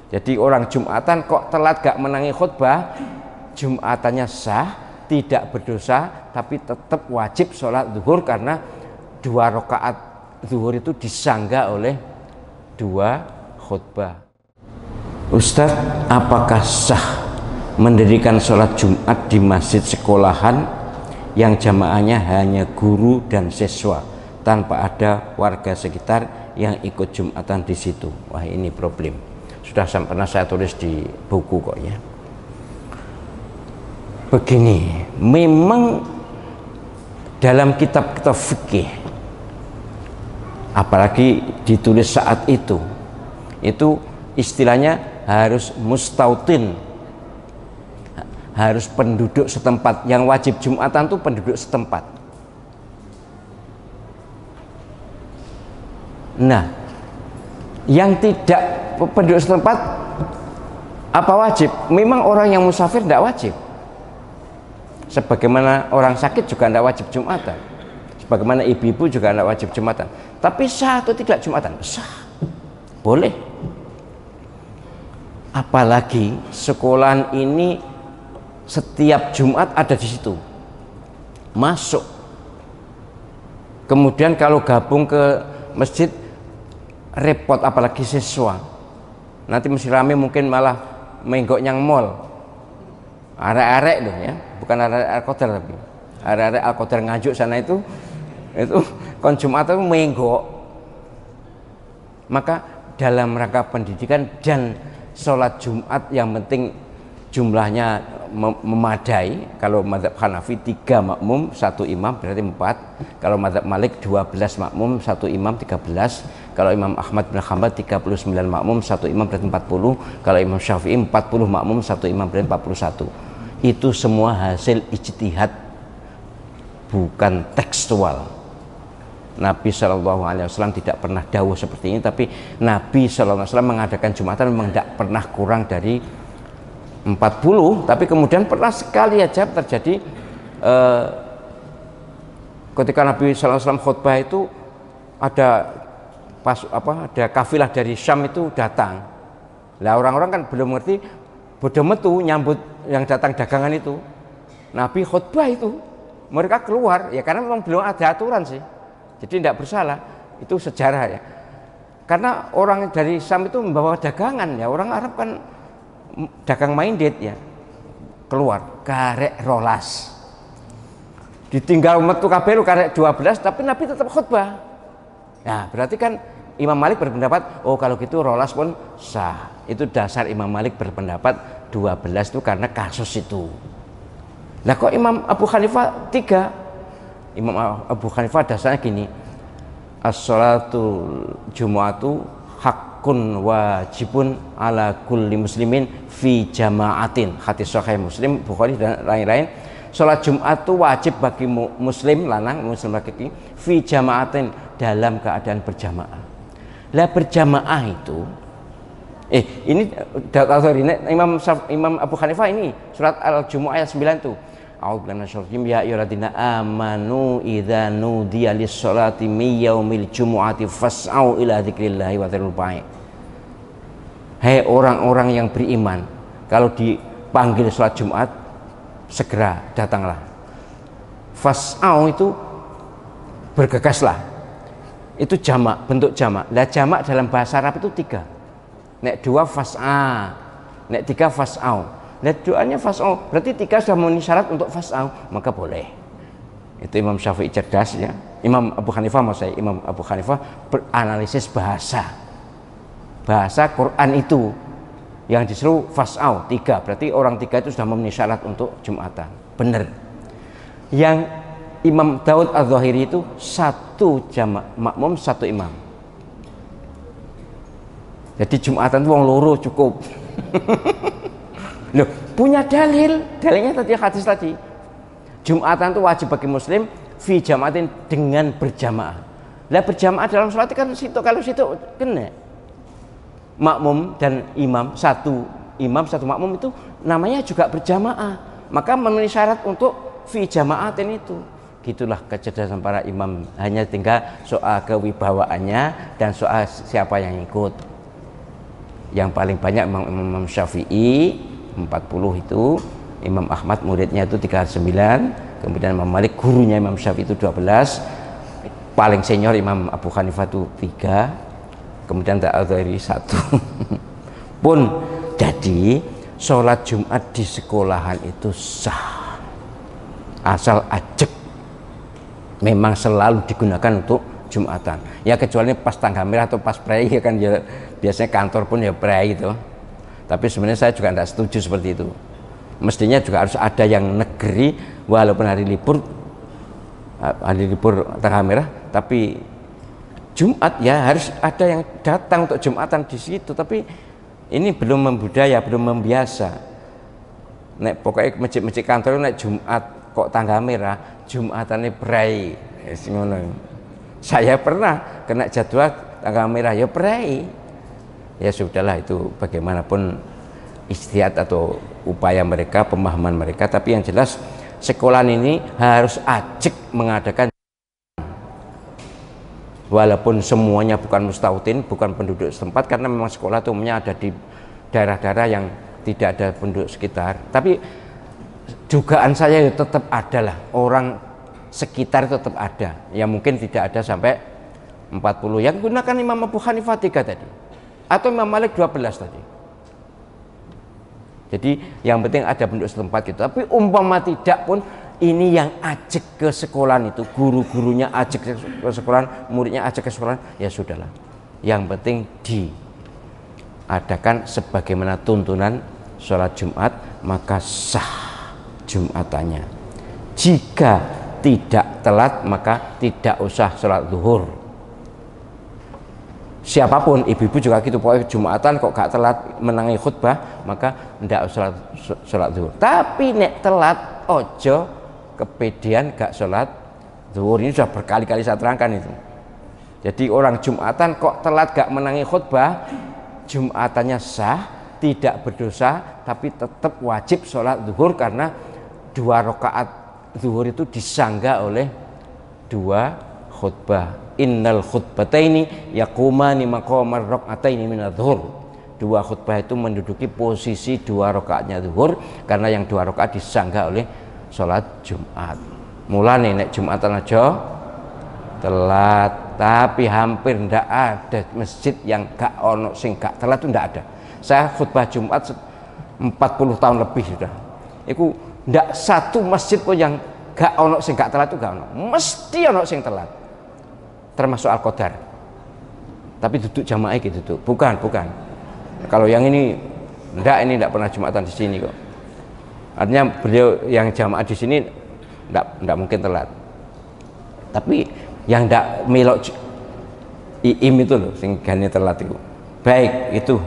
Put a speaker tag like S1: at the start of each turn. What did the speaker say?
S1: Jadi orang Jumatan kok telat gak menangi khutbah, Jumatannya sah, tidak berdosa, tapi tetap wajib sholat zuhur karena 2 rakaat zuhur itu disangga oleh 2 khutbah. Ustadz, apakah sah mendirikan sholat Jumat di masjid sekolahan yang jamaahnya hanya guru dan siswa tanpa ada warga sekitar yang ikut Jumatan di situ? Wah, ini problem. Sudah pernah saya tulis di buku kok ya. Begini, memang dalam kitab-kitab fikih, apalagi ditulis saat itu istilahnya harus mustautin, harus penduduk setempat. Yang wajib Jumatan itu penduduk setempat. Nah, yang tidak penduduk setempat apa wajib? Memang orang yang musafir tidak wajib. Sebagaimana orang sakit juga tidak wajib Jumatan. Sebagaimana ibu-ibu juga tidak wajib Jumatan. Tapi sah atau tidak Jumatan? Sah. Boleh. Apalagi sekolahan ini setiap Jumat ada di situ. Masuk. Kemudian kalau gabung ke masjid repot, apalagi siswa. Nanti mesti rame, mungkin malah menggok yang mall. Arek-arek loh ya, bukan arek Al-Qadar, tapi arek-arek Al-Qadar Nganjuk sana itu kon Jumat itu menggok. Maka dalam rangka pendidikan dan sholat Jumat yang penting jumlahnya memadai. Kalau mazhab Hanafi 3 makmum 1 imam berarti 4. Kalau mazhab Malik 12 makmum 1 imam 13. Kalau Imam Ahmad bin Hanbal 39 makmum 1 imam berarti 40. Kalau Imam Syafi'i 40 makmum 1 imam berarti 41. Itu semua hasil ijtihad, bukan tekstual. Nabi SAW tidak pernah dawuh seperti ini, tapi Nabi SAW mengadakan Jumatan memang tidak pernah kurang dari 40, tapi kemudian pernah sekali aja terjadi ketika Nabi SAW khutbah itu ada kafilah dari Syam itu datang. Lah orang-orang kan belum ngerti, bodoh metu nyambut yang datang dagangan itu. Nabi khutbah itu, mereka keluar ya karena memang belum ada aturan sih. Jadi tidak bersalah, itu sejarah ya. Karena orang dari Syam itu membawa dagangan ya, orang Arab kan dagang minded ya. Keluar karek rolas. Ditinggal metu kabeh karek 12, tapi Nabi tetap khutbah. Nah, berarti kan Imam Malik berpendapat, oh kalau gitu rolas pun sah. Itu dasar Imam Malik berpendapat 12 itu karena kasus itu. Nah kok Imam Abu Hanifah 3? Imam Abu Hanifah dasarnya gini, as-sholatul jumu'atu hakun wajibun ala kulli muslimin fi jama'atin. Hadis sahih Muslim, Bukhari dan lain-lain. Sholat Jumat itu wajib bagi muslim lanang, muslim laki-laki fi jama'atin, dalam keadaan berjamaah. Lah berjamaah itu ini Imam Abu Hanifah ini surat Al-Jumu'ah ayat 9 tuh. A'udzubillahi minasyaitonir rajim, ya ayyuhalladzina amanu idza nudiya lis-sholati min yaumil jumu'ati fas'au ila dzikrillahi wa dzarul bai'. Hai orang-orang yang beriman, kalau dipanggil sholat Jumat segera datanglah. Fas'au itu bergegaslah. Itu jamak, bentuk jamak. Lah jamak dalam bahasa Arab itu 3. Nek 2 fas'a, nek 3 fas'au. Nah doanya fas'au, berarti 3 sudah memenuhi syarat untuk fas'au, maka boleh. Itu Imam Syafi'i cerdas ya. Imam Abu Hanifah, Imam Abu Hanifah beranalisis bahasa Quran itu yang disuruh fas'au 3, berarti orang 3 itu sudah memenuhi syarat untuk Jumatan. Benar. Yang Imam Daud Az-Zahiri itu 1 jamak makmum 1 imam. Jadi Jumatan itu wong loro cukup. Loh, punya dalilnya tadi hadis tadi. Jumatan itu wajib bagi muslim fi jamaatin, dengan berjamaah. Lah berjamaah dalam sholat kan situ, kalau situ kena makmum dan imam, 1 imam 1 makmum itu namanya juga berjamaah, maka memenuhi syarat untuk fi jamaatin itu. Gitulah kecerdasan para imam, hanya tinggal soal kewibawaannya dan soal siapa yang ikut. Yang paling banyak Imam Syafi'i 40 itu, Imam Ahmad muridnya itu 39, kemudian Imam Malik gurunya Imam Syafi'i itu 12, paling senior Imam Abu Hanifah itu 3, kemudian Al-Ghazali 1. Pun jadi sholat Jumat di sekolahan itu sah, asal ajek, memang selalu digunakan untuk Jumatan. Ya kecuali pas tanggal merah atau pas prei ya kan, ya biasanya kantor pun ya prei itu. Tapi sebenarnya saya juga tidak setuju seperti itu. Mestinya juga harus ada yang negeri, walaupun hari libur tanggal merah, tapi Jumat ya harus ada yang datang untuk Jumatan di situ. Tapi ini belum membudaya, belum membiasa. Nek pokoknya masjid-masjid kantor nek Jumat kok tanggal merah, Jumatane prei. Saya pernah kena jadwal tanggal merah ya prei. Ya sudahlah, itu bagaimanapun ijtihad atau upaya mereka, pemahaman mereka, tapi yang jelas sekolah ini harus ajak mengadakan, walaupun semuanya bukan mustautin, bukan penduduk setempat, karena memang sekolah itu umumnya ada di daerah-daerah yang tidak ada penduduk sekitar, tapi dugaan saya ya tetap ada lah, orang sekitar tetap ada, ya mungkin tidak ada sampai 40 yang gunakan Imam Abu Hanifah 3 tadi, atau Imam Malik 12 tadi. Jadi yang penting ada penduduk setempat gitu. Tapi umpama tidak pun, ini yang ajak ke sekolahan itu, guru-gurunya ajak ke sekolahan, muridnya ajak ke sekolahan, ya sudahlah. Yang penting diadakan sebagaimana tuntunan sholat Jumat, maka sah Jumatannya. Jika tidak telat maka tidak usah sholat zuhur. Siapapun, ibu-ibu juga gitu, pokoknya Jumatan kok gak telat menangi khutbah, maka tidak usah sholat zuhur. Tapi nek telat, ojo kepedean gak sholat zuhur. Ini sudah berkali-kali saya terangkan itu. Jadi orang Jumatan kok telat gak menangi khutbah, Jumatannya sah, tidak berdosa, tapi tetap wajib sholat zuhur, karena 2 rakaat zuhur itu disangga oleh 2 khutbah. Innal khutbataini yaqumani maqamar rak'ataini min adz-dzuhur. 2 khutbah itu menduduki posisi 2 rakaatnya zuhur, karena yang 2 rakaat disangga oleh sholat Jumat. Mulane nek Jumatan aja telat, tapi hampir ndak ada masjid yang gak ono sing gak telat, itu ndak ada. Saya khutbah Jumat 40 tahun lebih sudah. Iku ndak satu masjid pun yang gak ono sing gak telat, itu gak ono. Mesti ono sing telat. Termasuk Al-Qadar. Tapi duduk jamaah gitu tuh. Bukan. Kalau yang ini enggak pernah Jumatan di sini kok. Artinya beliau yang jamaah di sini enggak mungkin telat. Tapi yang enggak melok iim itu loh sing gane telat itu. Baik, itu